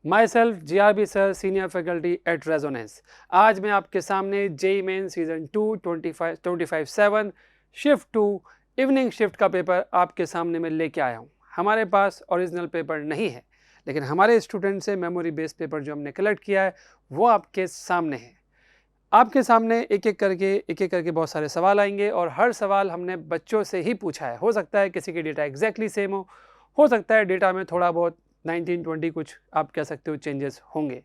My self GRB sir, senior faculty at resonance. आज मैं आपके सामने JEE main season 2 25/7 shift 2 evening shift का पेपर आपके सामने में लेके आया हूँ। हमारे पास ओरिजिनल पेपर नहीं है, लेकिन हमारे स्टूडेंट से मेमोरी बेस्ड पेपर जो हमने कलेक्ट किया है वो आपके सामने है। आपके सामने एक एक करके बहुत सारे सवाल आएंगे और हर सवाल हमने बच्चों से ही पूछा है। हो सकता है किसी की डेटा एग्जैक्टली सेम हो सकता है डेटा में थोड़ा बहुत 19-20 कुछ आप कह सकते हो चेंजेस होंगे।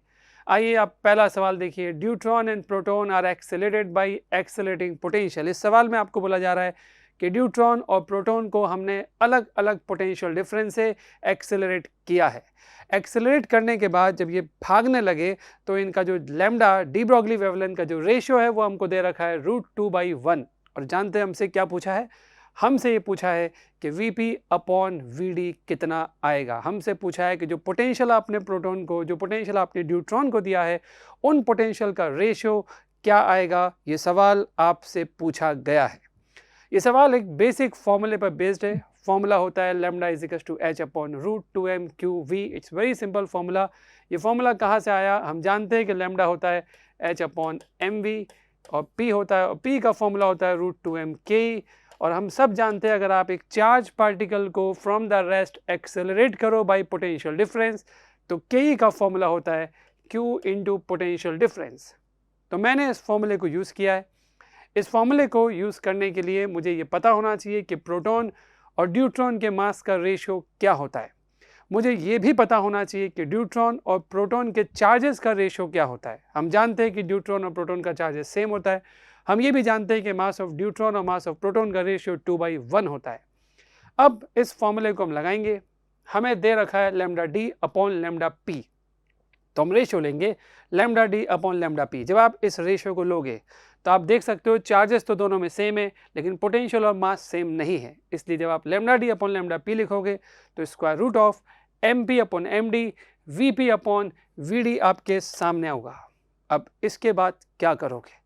आइए आप पहला सवाल देखिए। Deuteron and proton are accelerated by accelerating potential. इस सवाल में आपको बोला जा रहा है कि ड्यूट्रॉन और प्रोटॉन को हमने अलग अलग पोटेंशियल डिफरेंस से एक्सेलरेट किया है। एक्सेलरेट करने के बाद जब ये भागने लगे तो इनका जो लैम्डा डी ब्रॉगली वेवलेंथ का जो रेशियो है वो हमको दे रखा है √2/1। और जानते हैं हमसे क्या पूछा है? हमसे ये पूछा है कि Vp/Vd कितना आएगा। हमसे पूछा है कि जो पोटेंशियल आपने प्रोटॉन को, जो पोटेंशियल आपने ड्यूट्रॉन को दिया है, उन पोटेंशियल का रेशियो क्या आएगा। ये सवाल आपसे पूछा गया है। ये सवाल एक बेसिक फॉर्मूले पर बेस्ड है। फॉर्मूला होता है lambda = h/√2m/q_v। It's very simple formula. ये फॉर्मूला कहाँ से आया? हम जानते हैं कि लैम्डा होता है h/mv और p होता है, और p का फॉर्मूला होता है √2m/k। और हम सब जानते हैं अगर आप एक चार्ज पार्टिकल को फ्रॉम द रेस्ट एक्सेलरेट करो बाय पोटेंशियल डिफरेंस तो के का फॉर्मूला होता है q × पोटेंशियल डिफरेंस। तो मैंने इस फॉर्मूले को यूज़ किया है। इस फॉर्मूले को यूज़ करने के लिए मुझे ये पता होना चाहिए कि प्रोटॉन और ड्यूट्रॉन के मास का रेशियो क्या होता है। मुझे ये भी पता होना चाहिए कि ड्यूट्रॉन और प्रोटॉन के चार्जेस का रेशियो क्या होता है। हम जानते हैं कि ड्यूट्रॉन और प्रोटॉन का चार्जेस सेम होता है। हम ये भी जानते हैं कि मास ऑफ ड्यूट्रॉन और मास ऑफ प्रोटॉन का रेशियो 2/1 होता है। अब इस फॉर्मूले को हम लगाएंगे। हमें दे रखा है λD/λP, तो हम रेशियो लेंगे λD/λP। जब आप इस रेशियो को लोगे तो आप देख सकते हो चार्जेस तो दोनों में सेम है, लेकिन पोटेंशियल और मास सेम नहीं है। इसलिए जब आप λD/λP लिखोगे तो √MP/MD Vp/Vd आपके सामने होगा। अब इसके बाद क्या करोगे?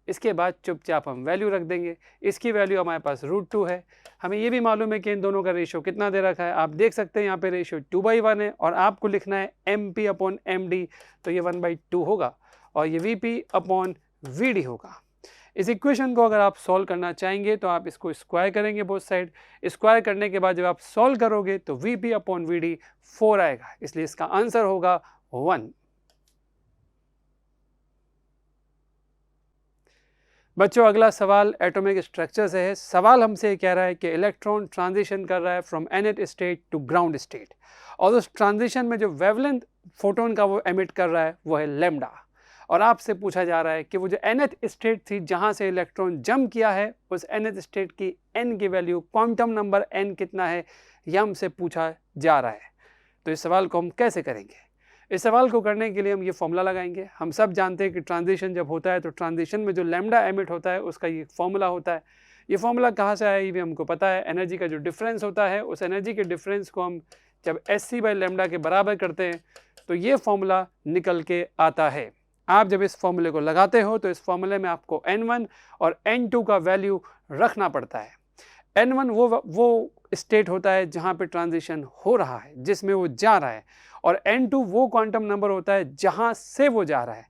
इसके बाद चुपचाप हम वैल्यू रख देंगे। इसकी वैल्यू हमारे पास √2 है। हमें ये भी मालूम है कि इन दोनों का रेशियो कितना दे रखा है। आप देख सकते हैं यहाँ पे रेशियो 2/1 है और आपको लिखना है MP/MD, तो ये 1/2 होगा और ये Vp/Vd होगा। इस इक्वेशन को अगर आप सॉल्व करना चाहेंगे तो आप इसको स्क्वायर करेंगे बोथ साइड। स्क्वायर करने के बाद जब आप सॉल्व करोगे तो Vp/Vd 4 आएगा, इसलिए इसका आंसर होगा 1। बच्चों अगला सवाल एटॉमिक स्ट्रक्चर से है। सवाल हमसे कह रहा है कि इलेक्ट्रॉन ट्रांजिशन कर रहा है from nth state to ground state, और उस ट्रांजिशन में जो वेवलेंथ फोटोन का वो एमिट कर रहा है वो है लैम्डा। और आपसे पूछा जा रहा है कि वो जो nth स्टेट थी जहाँ से इलेक्ट्रॉन जंप किया है, उस nth स्टेट की n की वैल्यू, क्वांटम नंबर n कितना है, यह हमसे पूछा जा रहा है। तो इस सवाल को हम कैसे करेंगे? इस सवाल को करने के लिए हम ये फॉर्मूला लगाएंगे। हम सब जानते हैं कि ट्रांजिशन जब होता है तो ट्रांजिशन में जो लैम्डा एमिट होता है उसका ये फॉर्मूला होता है। ये फॉर्मूला कहाँ से आया ये भी हमको पता है। एनर्जी का जो डिफरेंस होता है, उस एनर्जी के डिफरेंस को हम जब SC/λ के बराबर करते हैं तो ये फॉर्मूला निकल के आता है। आप जब इस फॉर्मूले को लगाते हो तो इस फॉर्मूले में आपको N1 और N2 का वैल्यू रखना पड़ता है। N1 वो स्टेट होता है जहाँ पे ट्रांजिशन हो रहा है, जिसमें वो जा रहा है, और N2 वो क्वांटम नंबर होता है जहाँ से वो जा रहा है।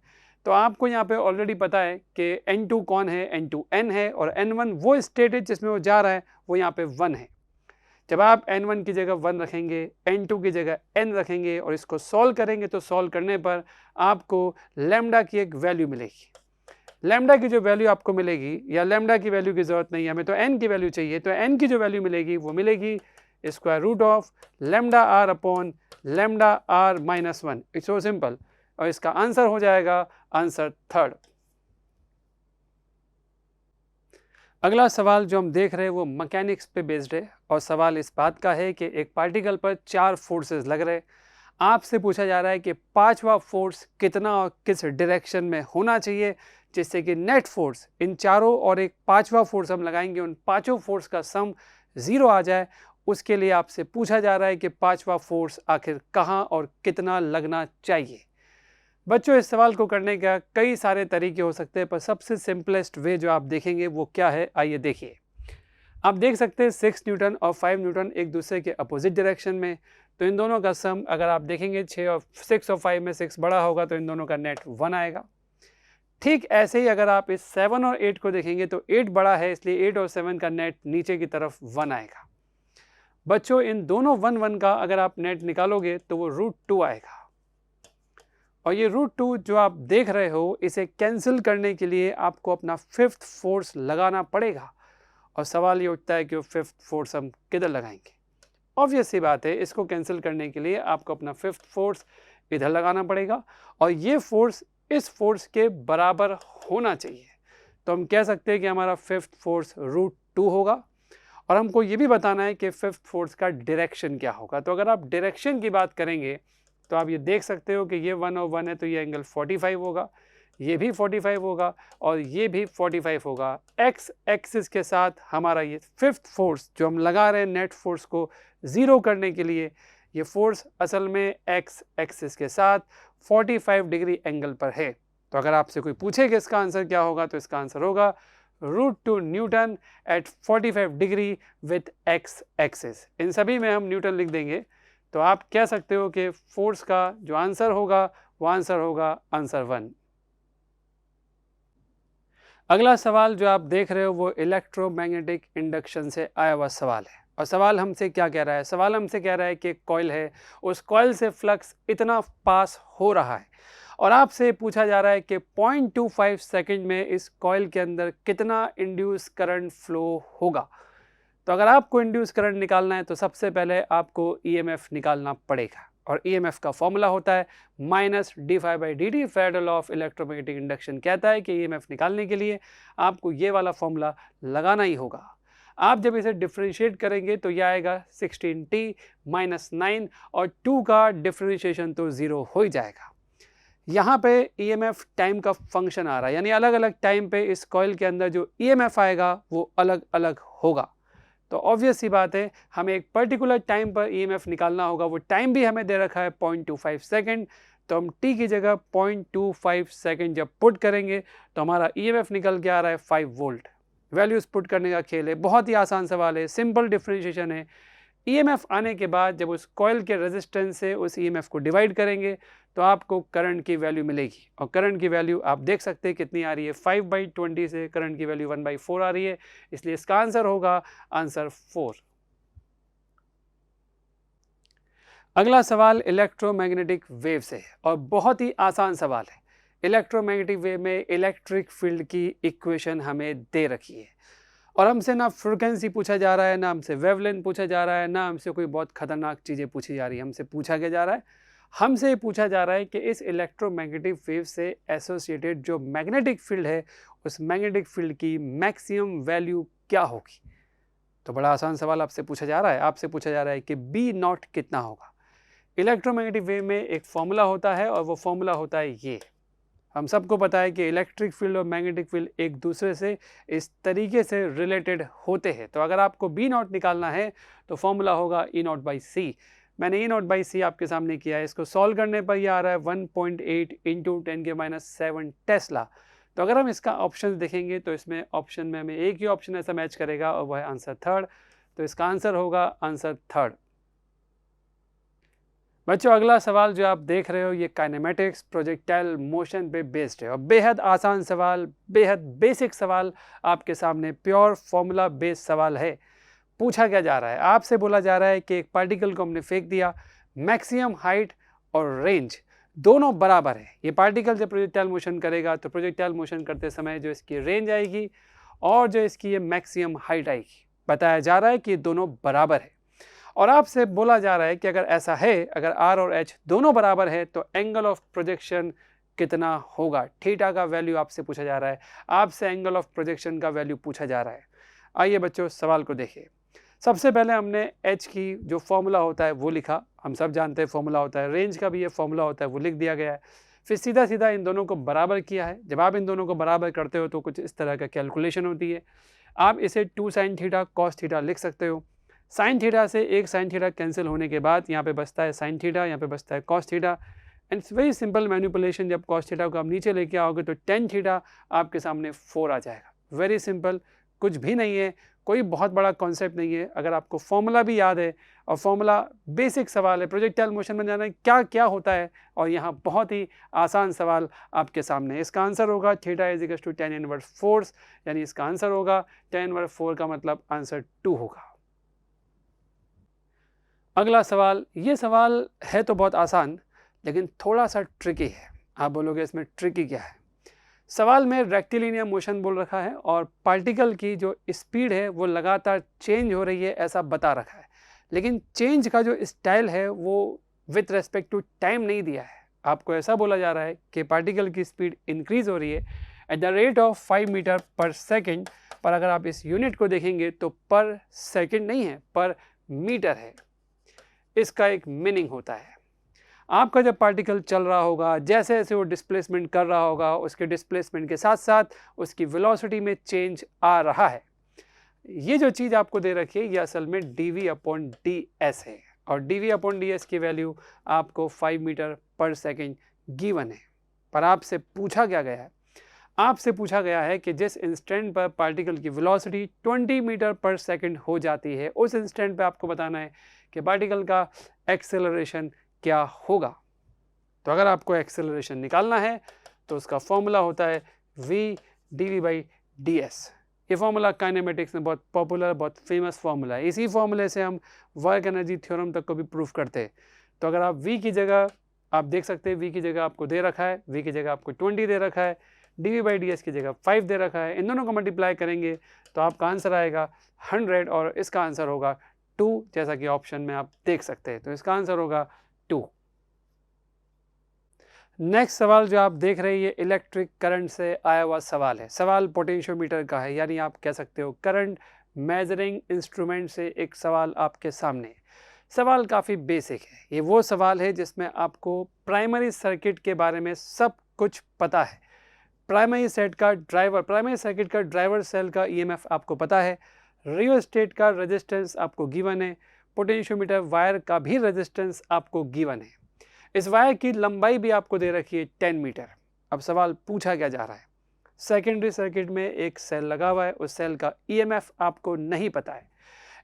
तो आपको यहाँ पे ऑलरेडी पता है कि N2 कौन है, N2 n है, और N1 वो स्टेट है जिसमें वो जा रहा है, वो यहाँ पे 1 है। जब आप N1 की जगह 1 रखेंगे, N2 की जगह n रखेंगे और इसको सॉल्व करेंगे तो सॉल्व करने पर आपको लैम्डा की एक वैल्यू मिलेगी। लैम्डा की जो वैल्यू आपको मिलेगी, या लैम्डा की वैल्यू की ज़रूरत नहीं है, हमें तो n की वैल्यू चाहिए, तो n की जो वैल्यू मिलेगी वो मिलेगी √λr/λr-1। इट्स सो सिंपल, और इसका आंसर हो जाएगा आंसर 3rd। अगला सवाल जो हम देख रहे हैं वो मैकेनिक्स पे बेस्ड है, और सवाल इस बात का है कि एक पार्टिकल पर 4 फोर्सेस लग रहे हैं। आपसे पूछा जा रहा है कि 5वां फोर्स कितना और किस डायरेक्शन में होना चाहिए, जिससे कि नेट फोर्स इन चारों और एक 5वां फोर्स हम लगाएंगे, उन पांचों फोर्स का सम 0 आ जाए। उसके लिए आपसे पूछा जा रहा है कि 5वां फोर्स आखिर कहाँ और कितना लगना चाहिए। बच्चों इस सवाल को करने का कई सारे तरीके हो सकते हैं, पर सबसे सिंपलेस्ट वे जो आप देखेंगे वो क्या है, आइए देखिए। आप देख सकते हैं 6 न्यूटन और 5 न्यूटन एक दूसरे के अपोजिट डायरेक्शन में, तो इन दोनों का सम अगर आप देखेंगे 6 और 6 और 5 में 6 बड़ा होगा तो इन दोनों का नेट 1 आएगा। ठीक ऐसे ही अगर आप इस 7 और 8 को देखेंगे तो 8 बड़ा है, इसलिए 8 और 7 का नेट नीचे की तरफ 1 आएगा। बच्चों इन दोनों 1 1 का अगर आप नेट निकालोगे तो वो √2 आएगा। और ये √2 जो आप देख रहे हो, इसे कैंसिल करने के लिए आपको अपना 5th फोर्स लगाना पड़ेगा। और सवाल ये उठता है कि वो 5th फोर्स हम किधर लगाएंगे। ऑब्वियस सी बात है, इसको कैंसिल करने के लिए आपको अपना 5th फोर्स इधर लगाना पड़ेगा और ये फोर्स इस फोर्स के बराबर होना चाहिए। तो हम कह सकते हैं कि हमारा 5th फोर्स √2 होगा। और हमको ये भी बताना है कि 5th फोर्स का डायरेक्शन क्या होगा। तो अगर आप डायरेक्शन की बात करेंगे तो आप ये देख सकते हो कि ये 1 और 1 है तो ये एंगल 45 होगा, ये भी 45 होगा और ये भी 45 होगा। एक्स एक्सिस के साथ हमारा ये 5th फोर्स जो हम लगा रहे हैं नेट फोर्स को ज़ीरो करने के लिए, ये फोर्स असल में एक्स एक्सिस के साथ 45 डिग्री एंगल पर है। तो अगर आपसे कोई पूछे कि इसका आंसर क्या होगा तो इसका आंसर होगा √2 newton at 45 degree with x axis. इन सभी में हम न्यूटन लिख देंगे तो आप कह सकते हो कि फोर्स का जो आंसर होगा वो आंसर होगा आंसर 1। अगला सवाल जो आप देख रहे हो वो इलेक्ट्रोमैग्नेटिक इंडक्शन से आया हुआ सवाल है। और सवाल हमसे क्या कह रहा है? सवाल हमसे कह रहा है कि कॉइल है, उस कॉइल से फ्लक्स इतना पास हो रहा है और आपसे पूछा जा रहा है कि 0.25 सेकंड में इस कॉइल के अंदर कितना इंड्यूस करंट फ्लो होगा। तो अगर आपको इंड्यूस करंट निकालना है तो सबसे पहले आपको EMF निकालना पड़ेगा और EMF का फॉर्मूला होता है -dφ/dt। Faraday law of electromagnetic induction कहता है कि EMF निकालने के लिए आपको ये वाला फॉर्मूला लगाना ही होगा। आप जब इसे डिफ्रेंशिएट करेंगे तो यह आएगा 16t - 9 और 2 का डिफ्रेंशिएशन तो 0 हो ही जाएगा। यहाँ पे EMF टाइम का फंक्शन आ रहा है, यानी अलग अलग टाइम पे इस कॉइल के अंदर जो EMF आएगा वो अलग अलग होगा। तो ऑब्वियस सी बात है, हमें एक पर्टिकुलर टाइम पर EMF निकालना होगा। वो टाइम भी हमें दे रखा है 0.25 सेकेंड। तो हम t की जगह 0.25 सेकेंड जब पुट करेंगे तो हमारा EMF निकल के आ रहा है 5 वोल्ट। वैल्यूज पुट करने का खेल है, बहुत ही आसान सवाल है, सिंपल डिफरेंशिएशन है। EMF आने के बाद जब उस कॉइल के रेजिस्टेंस से उस EMF को डिवाइड करेंगे तो आपको करंट की वैल्यू मिलेगी। और करंट की वैल्यू आप देख सकते हैं कितनी आ रही है, 5/20 से करंट की वैल्यू 1/4 आ रही है, इसलिए इसका आंसर होगा आंसर 4। अगला सवाल इलेक्ट्रोमैग्नेटिक वेव से है और बहुत ही आसान सवाल है। इलेक्ट्रोमैग्नेटिक वेव में इलेक्ट्रिक फील्ड की इक्वेशन हमें दे रखी है और हमसे ना फ्रीक्वेंसी पूछा जा रहा है, ना हमसे वेवलेंथ पूछा जा रहा है, ना हमसे कोई बहुत खतरनाक चीज़ें पूछी जा रही है। हमसे पूछा क्या जा रहा है? हमसे पूछा जा रहा है कि इस इलेक्ट्रोमैग्नेटिक वेव से एसोसिएटेड जो मैग्नेटिक फील्ड है उस मैग्नेटिक फील्ड की मैक्सिमम वैल्यू क्या होगी। तो बड़ा आसान सवाल आपसे पूछा जा रहा है। आपसे पूछा जा रहा है कि B0 कितना होगा। इलेक्ट्रोमैग्नेटिक वेव में एक फॉर्मूला होता है और वो फॉर्मूला होता है ये। हम सबको पता है कि इलेक्ट्रिक फील्ड और मैग्नेटिक फील्ड एक दूसरे से इस तरीके से रिलेटेड होते हैं। तो अगर आपको B0 निकालना है तो फॉर्मूला होगा E0/c। मैंने E0/c आपके सामने किया है। इसको सॉल्व करने पर यह आ रहा है 1.8 × 10⁻⁷ टेस्ला। तो अगर हम इसका ऑप्शन देखेंगे तो इसमें ऑप्शन में हमें एक ही ऑप्शन ऐसा मैच करेगा और वह है आंसर 3rd। तो इसका आंसर होगा आंसर 3rd। बच्चों अगला सवाल जो आप देख रहे हो ये काइनेमेटिक्स प्रोजेक्टाइल मोशन पे बेस्ड है और बेहद आसान सवाल, बेहद बेसिक सवाल आपके सामने, प्योर फॉर्मूला बेस्ड सवाल है। पूछा क्या जा रहा है? आपसे बोला जा रहा है कि एक पार्टिकल को हमने फेंक दिया, मैक्सिमम हाइट और रेंज दोनों बराबर है। ये पार्टिकल जब प्रोजेक्टाइल मोशन करेगा तो प्रोजेक्टाइल मोशन करते समय जो इसकी रेंज आएगी और जो इसकी ये मैक्सिमम हाइट आएगी, बताया जा रहा है कि दोनों बराबर है। और आपसे बोला जा रहा है कि अगर ऐसा है, अगर R और H दोनों बराबर है तो एंगल ऑफ प्रोजेक्शन कितना होगा। थीटा का वैल्यू आपसे पूछा जा रहा है, आपसे एंगल ऑफ प्रोजेक्शन का वैल्यू पूछा जा रहा है। आइए बच्चों सवाल को देखिए। सबसे पहले हमने H की जो फॉर्मूला होता है वो लिखा, हम सब जानते हैं फॉर्मूला होता है, रेंज का भी ये फॉर्मूला होता है वो लिख दिया गया है। फिर सीधा सीधा इन दोनों को बराबर किया है। जब आप इन दोनों को बराबर करते हो तो कुछ इस तरह का कैलकुलेशन होती है। आप इसे 2 sin थीटा cos थीटा लिख सकते हो। साइन थीटा से एक साइन थीटा कैंसिल होने के बाद यहाँ पे बचता है साइन थीटा, यहाँ पे बचता है cos theta. And it's very simple manipulation. जब कॉस थीटा को आप नीचे लेके आओगे तो टेन थीटा आपके सामने 4 आ जाएगा। वेरी सिंपल, कुछ भी नहीं है, कोई बहुत बड़ा कॉन्सेप्ट नहीं है। अगर आपको फॉर्मूला भी याद है और फॉर्मूला बेसिक सवाल है, प्रोजेक्टाइल मोशन में जाना है क्या क्या होता है, और यहाँ बहुत ही आसान सवाल आपके सामने है। इसका आंसर होगा theta is equal to tan inverse force, यानी इसका आंसर होगा tan इनवर्स 4 का मतलब आंसर 2 होगा। अगला सवाल, ये सवाल है तो बहुत आसान लेकिन थोड़ा सा ट्रिकी है। आप बोलोगे इसमें ट्रिकी क्या है? सवाल में रेक्टिलिनियर मोशन बोल रखा है और पार्टिकल की जो स्पीड है वो लगातार चेंज हो रही है ऐसा बता रखा है, लेकिन चेंज का जो स्टाइल है वो विथ रेस्पेक्ट टू टाइम नहीं दिया है। आपको ऐसा बोला जा रहा है कि पार्टिकल की स्पीड इंक्रीज हो रही है at the rate of 5 metre per second, पर अगर आप इस यूनिट को देखेंगे तो पर सेकेंड नहीं है, पर मीटर है। इसका एक मीनिंग होता है, आपका जब पार्टिकल चल रहा होगा, जैसे जैसे वो डिस्प्लेसमेंट कर रहा होगा, उसके डिस्प्लेसमेंट के साथ साथ उसकी वेलोसिटी में चेंज आ रहा है। ये जो चीज़ आपको दे रखी है ये असल में dv/ds है, और dv/ds की वैल्यू आपको 5 मीटर पर सेकेंड गिवन है। पर आपसे पूछा क्या गया है? आपसे पूछा गया है कि जिस इंस्टेंट पर पार्टिकल की वेलोसिटी 20 मीटर पर सेकेंड हो जाती है, उस इंस्टेंट पे आपको बताना है कि पार्टिकल का एक्सेलरेशन क्या होगा। तो अगर आपको एक्सेलरेशन निकालना है तो उसका फॉर्मूला होता है v dv/ds। ये फॉर्मूला काइनेमेटिक्स में बहुत पॉपुलर, बहुत फेमस फॉर्मूला है। इसी फॉर्मूले से हम वर्क एनर्जी थ्योरम तक को भी प्रूफ करते हैं। तो अगर आप v की जगह, आप देख सकते हैं v की जगह आपको दे रखा है, v की जगह आपको 20 दे रखा है, dv/ds की जगह 5 दे रखा है, इन दोनों को मल्टीप्लाई करेंगे तो आपका आंसर आएगा 100 और इसका आंसर होगा 2, जैसा कि ऑप्शन में आप देख सकते हैं। तो इसका आंसर होगा 2। नेक्स्ट सवाल जो आप देख रहे हैं ये इलेक्ट्रिक करंट से आया हुआ सवाल है। सवाल पोटेंशियोमीटर का है, यानी आप कह सकते हो करंट मेजरिंग इंस्ट्रूमेंट से एक सवाल आपके सामने है। सवाल काफ़ी बेसिक है। ये वो सवाल है जिसमें आपको प्राइमरी सर्किट के बारे में सब कुछ पता है। प्राइमरी सर्किट का ड्राइवर सेल का ईएमएफ आपको पता है, रियोस्टेट का रेजिस्टेंस आपको गिवन है, पोटेंशियोमीटर वायर का भी रेजिस्टेंस आपको गिवन है। इस वायर की लंबाई भी आपको दे रखी है 10 मीटर। अब सवाल पूछा क्या जा रहा है? सेकेंडरी सर्किट में एक सेल लगा हुआ है, उस सेल का ईएमएफ आपको नहीं पता है।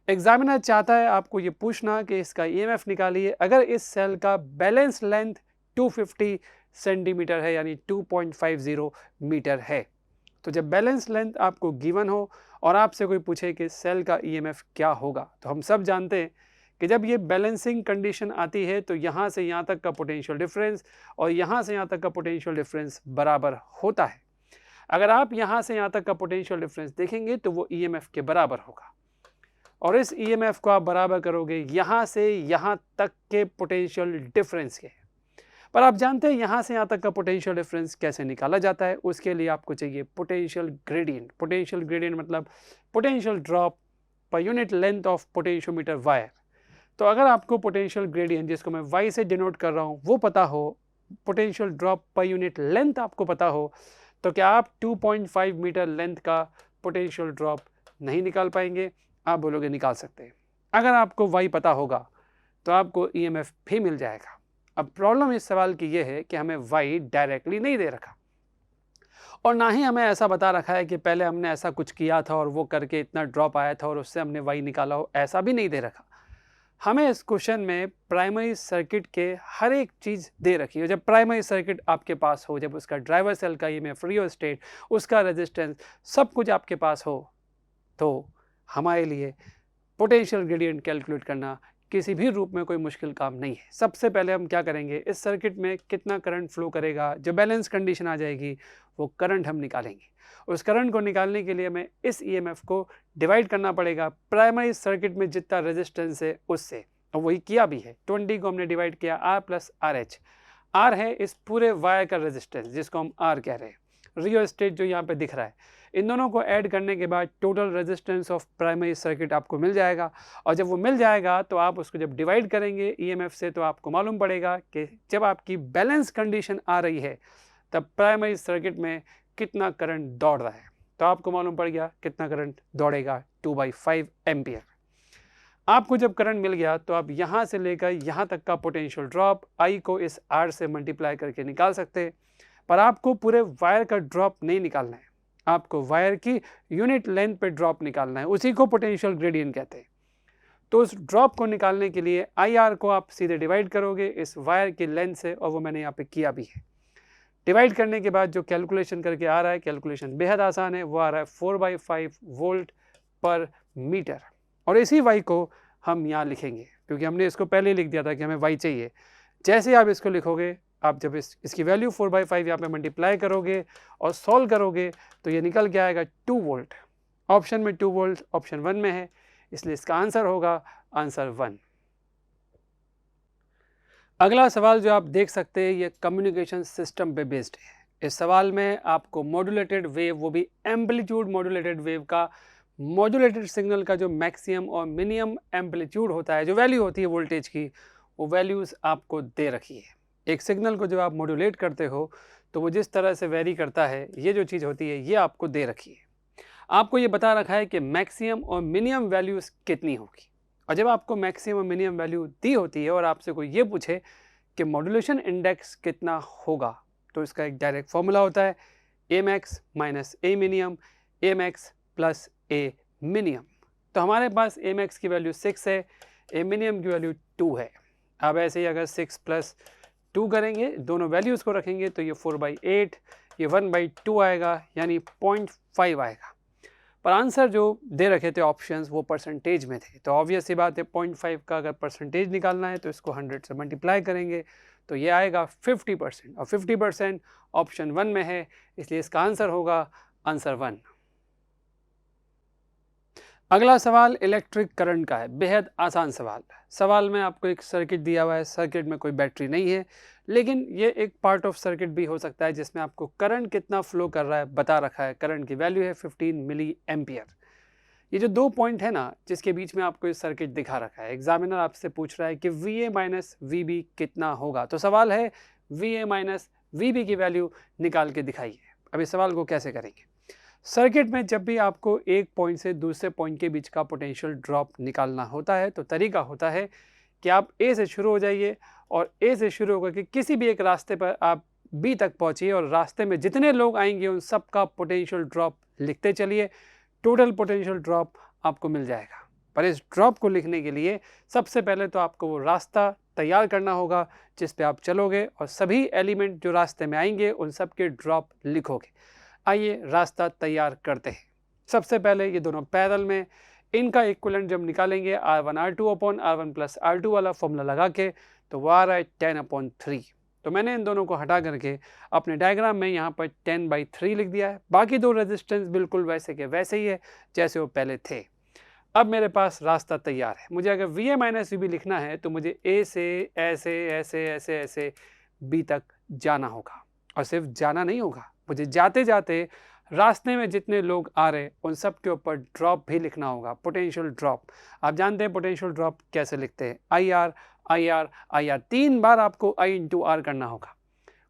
एग्जामिनर चाहता है आपको ये पूछना कि इसका ईएमएफ निकालिए अगर इस सेल का बैलेंस लेंथ 250 सेंटीमीटर है, यानी 2.50 मीटर है। तो जब बैलेंस लेंथ आपको गिवन हो और आपसे कोई पूछे कि सेल का ईएमएफ क्या होगा, तो हम सब जानते हैं कि जब ये बैलेंसिंग कंडीशन आती है तो यहाँ से यहाँ तक का पोटेंशियल डिफरेंस और यहाँ से यहाँ तक का पोटेंशियल डिफरेंस बराबर होता है। अगर आप यहाँ से यहाँ तक का पोटेंशियल डिफरेंस देखेंगे तो वो ईएमएफ के बराबर होगा, और इस ईएमएफ को आप बराबर करोगे यहाँ से यहाँ तक के पोटेंशियल डिफरेंस के। पर आप जानते हैं यहाँ से यहाँ तक का पोटेंशियल डिफरेंस कैसे निकाला जाता है? उसके लिए आपको चाहिए पोटेंशियल ग्रेडियंट। पोटेंशियल ग्रेडियंट मतलब potential drop per unit length of potentiometer wire. तो अगर आपको पोटेंशियल ग्रेडियंट, जिसको मैं y से डिनोट कर रहा हूँ, वो पता हो, potential drop per unit length आपको पता हो, तो क्या आप 2.5 मीटर लेंथ का पोटेंशियल ड्रॉप नहीं निकाल पाएंगे? आप बोलोगे निकाल सकते हैं। अगर आपको y पता होगा तो आपको ईएमएफ भी मिल जाएगा। अब प्रॉब्लम इस सवाल की ये है कि हमें y डायरेक्टली नहीं दे रखा, और ना ही हमें ऐसा बता रखा है कि पहले हमने ऐसा कुछ किया था और वो करके इतना ड्रॉप आया था और उससे हमने y निकाला हो, ऐसा भी नहीं दे रखा। हमें इस क्वेश्चन में प्राइमरी सर्किट के हर एक चीज़ दे रखी है। जब प्राइमरी सर्किट आपके पास हो, जब उसका ड्राइवर सेल का ईएमएफ, रियोस्टेट, उसका रेजिस्टेंस, सब कुछ आपके पास हो, तो हमारे लिए पोटेंशियल ग्रेडियंट कैलकुलेट करना किसी भी रूप में कोई मुश्किल काम नहीं है। सबसे पहले हम क्या करेंगे, इस सर्किट में कितना करंट फ्लो करेगा, जो बैलेंस कंडीशन आ जाएगी वो करंट हम निकालेंगे। उस करंट को निकालने के लिए हमें इस ईएमएफ को डिवाइड करना पड़ेगा प्राइमरी सर्किट में जितना रेजिस्टेंस है उससे, और वही किया भी है। 20 को हमने डिवाइड किया R प्लस RH। R है इस पूरे वायर का रेजिस्टेंस जिसको हम R कह रहे हैं। रियोस्टेट जो यहाँ पे दिख रहा है, इन दोनों को ऐड करने के बाद total resistance of primary circuit आपको मिल जाएगा, और जब वो मिल जाएगा तो आप उसको जब डिवाइड करेंगे ईएमएफ से तो आपको मालूम पड़ेगा कि जब आपकी बैलेंस कंडीशन आ रही है तब प्राइमरी सर्किट में कितना करंट दौड़ रहा है। तो आपको मालूम पड़ गया कितना करंट दौड़ेगा, 2/5 एम्पियर। आपको जब करंट मिल गया तो आप यहाँ से लेकर यहाँ तक का पोटेंशियल ड्रॉप I को इस R से मल्टीप्लाई करके निकाल सकते हैं, पर आपको पूरे वायर का ड्रॉप नहीं निकालना है। आपको वायर की यूनिट लेंथ पे ड्रॉप निकालना है, उसी को पोटेंशियल ग्रेडियंट कहते हैं। तो उस ड्रॉप को निकालने के लिए IR को आप सीधे डिवाइड करोगे इस वायर की लेंथ से, और वो मैंने यहाँ पे किया भी है। डिवाइड करने के बाद जो कैलकुलेशन करके आ रहा है, कैलकुलेशन बेहद आसान है, वो आ रहा है 4/5 वोल्ट पर मीटर। और इसी वाई को हम यहाँ लिखेंगे, क्योंकि हमने इसको पहले ही लिख दिया था कि हमें वाई चाहिए। जैसे आप इसको लिखोगे, आप जब इसकी वैल्यू 4/5 यहाँ पे मल्टीप्लाई करोगे और सॉल्व करोगे तो ये निकल के आएगा 2 वोल्ट। ऑप्शन में 2 वोल्ट ऑप्शन 1 में है, इसलिए इसका आंसर होगा आंसर 1। अगला सवाल जो आप देख सकते हैं, ये कम्युनिकेशन सिस्टम पे बेस्ड है। इस सवाल में आपको मॉड्यूलेटेड वेव, वो भी एम्पलीट्यूड मॉड्यूलेटेड वेव का, मॉड्यूलेटेड सिग्नल का जो मैक्सिमम और मिनिमम एम्पलीट्यूड होता है, जो वैल्यू होती है वोल्टेज की, वो वैल्यूज़ आपको दे रखी है। एक सिग्नल को जब आप मॉड्यूलेट करते हो तो वो जिस तरह से वेरी करता है, ये जो चीज़ होती है ये आपको दे रखी है। आपको ये बता रखा है कि मैक्सिमम और मिनिमम वैल्यूज़ कितनी होगी। और जब आपको मैक्सिमम और मिनिमम वैल्यू दी होती है और आपसे कोई ये पूछे कि मॉड्यूलेशन इंडेक्स कितना होगा, तो इसका एक डायरेक्ट फॉर्मूला होता है a max minus a minimum, a max plus a minimum. तो हमारे पास ए मैक्स की वैल्यू 6 है, ए मिनिमम की वैल्यू 2 है। अब ऐसे ही अगर 6 + 2 करेंगे, दोनों वैल्यूज़ को रखेंगे, तो ये 4/8, ये 1/2 आएगा, यानी 0.5 आएगा। पर आंसर जो दे रखे थे ऑप्शंस, वो परसेंटेज में थे, तो ऑब्वियस सी बात है 0.5 का अगर परसेंटेज निकालना है तो इसको 100 से मल्टीप्लाई करेंगे तो ये आएगा 50%, और 50% ऑप्शन 1 में है, इसलिए इसका आंसर होगा आंसर 1। अगला सवाल इलेक्ट्रिक करंट का है, बेहद आसान सवाल है। सवाल में आपको एक सर्किट दिया हुआ है, सर्किट में कोई बैटरी नहीं है, लेकिन ये एक पार्ट ऑफ सर्किट भी हो सकता है जिसमें आपको करंट कितना फ्लो कर रहा है बता रखा है। करंट की वैल्यू है 15 मिली एम्पियर। ये जो 2 पॉइंट है ना, जिसके बीच में आपको ये सर्किट दिखा रखा है, एग्जामिनर आपसे पूछ रहा है कि VA माइनस VB कितना होगा। तो सवाल है VA माइनस VB की वैल्यू निकाल के दिखाइए। अब इस सवाल को कैसे करेंगे? सर्किट में जब भी आपको एक पॉइंट से दूसरे पॉइंट के बीच का पोटेंशियल ड्रॉप निकालना होता है तो तरीका होता है कि आप ए से शुरू हो जाइए और ए से शुरू होकर के किसी भी एक रास्ते पर आप बी तक पहुंचिए, और रास्ते में जितने लोग आएंगे उन सब का पोटेंशियल ड्रॉप लिखते चलिए। टोटल पोटेंशियल ड्रॉप आपको मिल जाएगा। पर इस ड्रॉप को लिखने के लिए सबसे पहले तो आपको वो रास्ता तैयार करना होगा जिस पे आप चलोगे, और सभी एलिमेंट जो रास्ते में आएंगे उन सब के ड्रॉप लिखोगे। आइए रास्ता तैयार करते हैं। सबसे पहले ये दोनों पैरेलल में, इनका इक्विवेलेंट जब निकालेंगे R1 R2 upon R1 plus R2 वाला फॉर्मूला लगा के, तो वो आ रहा है 10/3। तो मैंने इन दोनों को हटा करके अपने डायग्राम में यहाँ पर 10/3 लिख दिया है। बाकी दो रेजिस्टेंस बिल्कुल वैसे के वैसे ही है जैसे वो पहले थे। अब मेरे पास रास्ता तैयार है। मुझे अगर VA माइनस VB लिखना है तो मुझे A से ऐसे ऐसे ऐसे ऐसे B तक जाना होगा, और सिर्फ जाना नहीं होगा, मुझे जाते जाते रास्ते में जितने लोग आ रहे उन सब के ऊपर ड्रॉप भी लिखना होगा, पोटेंशियल ड्रॉप। आप जानते हैं पोटेंशियल ड्रॉप कैसे लिखते हैं, IR IR IR, 3 बार आपको I × R करना होगा।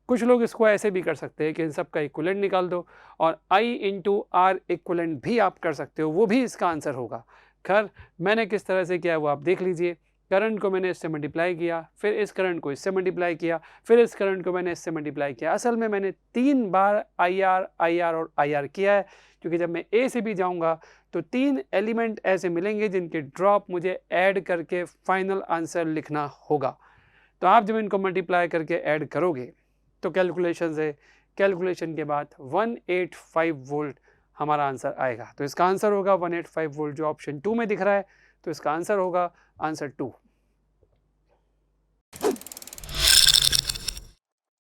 कुछ लोग इसको ऐसे भी कर सकते हैं कि इन सब का इक्विवेलेंट निकाल दो, और I × R इक्विवेलेंट भी आप कर सकते हो, वो भी इसका आंसर होगा। खैर मैंने किस तरह से किया है वो आप देख लीजिए। करंट को मैंने इससे मल्टीप्लाई किया, फिर इस करंट को इससे मल्टीप्लाई किया, फिर इस करंट को मैंने इससे मल्टीप्लाई किया। असल में मैंने 3 बार IR IR और IR किया है, क्योंकि जब मैं A से भी जाऊंगा तो 3 एलिमेंट ऐसे मिलेंगे जिनके ड्रॉप मुझे ऐड करके फाइनल आंसर लिखना होगा। तो आप जब इनको मल्टीप्लाई करके ऐड करोगे तो कैलकुलेशन से, कैलकुलेशन के बाद 185 वोल्ट हमारा आंसर आएगा। तो इसका आंसर होगा 185 वोल्ट, जो ऑप्शन 2 में दिख रहा है। तो इसका आंसर होगा आंसर 2।